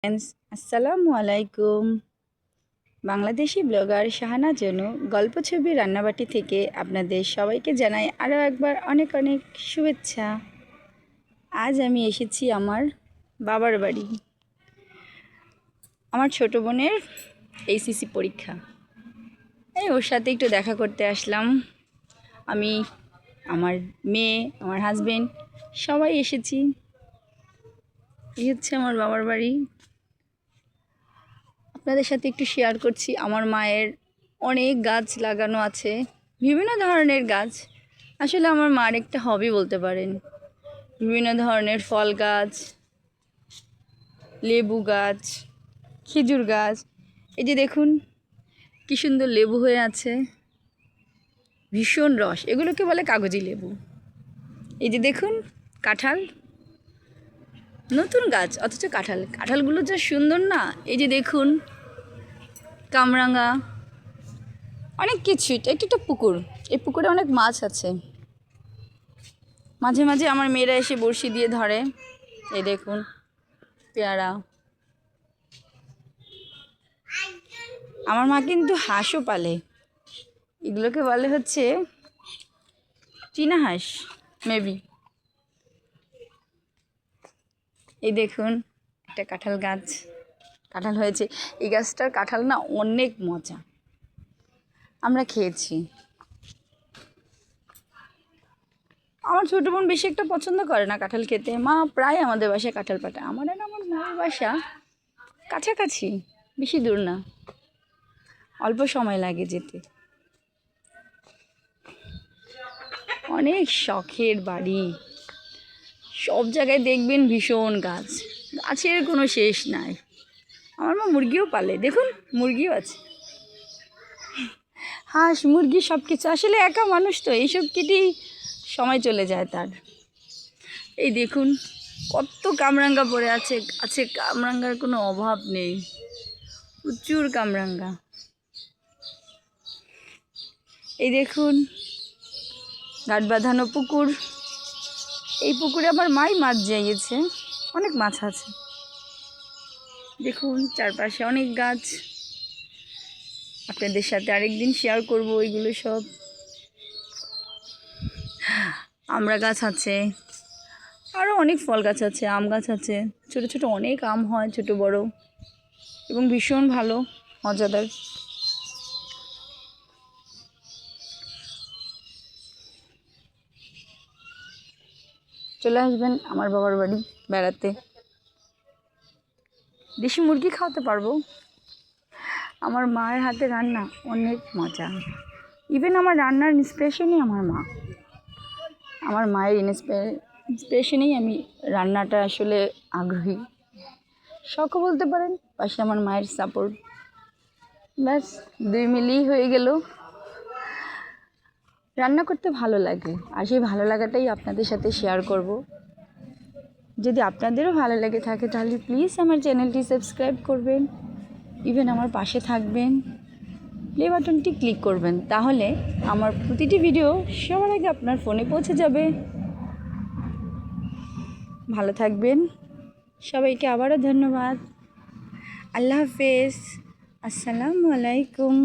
Friends, আসসালামু আলাইকুম। Bangladeshi blogger Shahana জনু গল্প ছবি রান্নাবাটি থেকে আপনাদের সবাইকে জানাই আরও একবার অনেক অনেক শুভেচ্ছা। আজ আমি এসেছি আমার বাবার বাড়ি। আমার ছোট বোনের এইচএসসি পরীক্ষা, ওর সাথে একটু দেখা করতে আসলাম। আমি, আমার মেয়ে, আমার হাজবেন্ড সবাই এসেছি। এই হচ্ছে আমার বাবার বাড়ি। আপনাদের সাথে একটু শেয়ার করছি। আমার মায়ের অনেক গাছ লাগানো আছে, বিভিন্ন ধরনের গাছ। আসলে আমার মার একটা হবি বলতে পারেন। বিভিন্ন ধরনের ফল গাছ, লেবু গাছ, খেজুর গাছ। এই যে দেখুন কি সুন্দর লেবু হয়ে আছে, ভীষণ রস, এগুলোকে বলে কাগজি লেবু। এই যে দেখুন কাঁঠাল, নতুন গাছ অথচ কাঁঠালগুলো যা সুন্দর না। এই যে দেখুন কামরাঙা, অনেক কিছু। এটা একটা পুকুর, এই পুকুরে অনেক মাছ আছে। মাঝে মাঝে আমার মেয়েরা এসে বড়শি দিয়ে ধরে। এই দেখুন পেয়ারা। আমার মা কিন্তু হাঁসও পালে, এগুলোকে বলে হচ্ছে চীনা হাঁস মেবি। এই দেখুন একটা কাঁঠাল গাছ, কাঁঠাল হয়েছে। এই গাছটার কাঁঠাল না অনেক মজা, আমরা খেয়েছি। আমার ছোটো বোন বেশি একটা পছন্দ করে না কাঁঠাল খেতে। মা প্রায় আমাদের বাসায় কাঁঠাল পাঠায়। আমার আর আমার মায়ের বাসা কাছাকাছি, বেশি দূর না, অল্প সময় লাগে যেতে। অনেক শখের বাড়ি, সব জায়গায় দেখবেন ভীষণ গাছ, গাছের কোনো শেষ নাই। আমার মা মুরগিও পালে, দেখুন মুরগিও আছে, হাঁস মুরগি সব কিছু। আসলে একা মানুষ তো, এইসব কেটেই সময় চলে যায় তার। এই দেখুন কত কামরাঙ্গা পড়ে আছে গাছে, কামরাঙ্গার কোনো অভাব নেই, প্রচুর কামরাঙ্গা। এই দেখুন ঘাট বাঁধানো পুকুর, এই পুকুরে আমার মাই মাছ জাগিয়েছে, অনেক মাছ আছে। দেখুন চারপাশে অনেক গাছ, আপনাদের সাথে আরেকদিন শেয়ার করব ওইগুলো সব। আমড়া গাছ আছে, আরও অনেক ফল গাছ আছে, আম গাছ আছে, ছোট ছোট অনেক আম হয়, ছোট বড়, এবং ভীষণ ভালো, মজাদার। চলে আসবেন আমার বাবার বাড়ি বেড়াতে, দেশি মুরগি খাওয়াতে পারবো। আমার মায়ের হাতে রান্না অনেক মজা। ইভেন আমার রান্নার ইন্সপিরেশনই আমার মা। আমার মায়ের ইন্সপিরেশনেই আমি রান্নাটা আসলে আগ্রহী, শখও বলতে পারেন, পাশে আমার মায়ের সাপোর্ট, ব্যাস দুই মিলিয়েই হয়ে গেল। রান্না করতে ভালো লাগে, আর সেই ভালো লাগাটাই আপনাদের সাথে শেয়ার করব। যদি আপনাদেরও ভালো লেগে থাকে তাহলে প্লিজ আমার চ্যানেলটি সাবস্ক্রাইব করবেন, ইভেন আমার পাশে থাকবেন, প্লে বাটনটি ক্লিক করবেন, তাহলে আমার প্রতিটি ভিডিও সবার আগে আপনার ফোনে পৌঁছে যাবে। ভালো থাকবেন, সবাইকে আবারও ধন্যবাদ। আল্লাহ হাফেজ, আসসালামু আলাইকুম।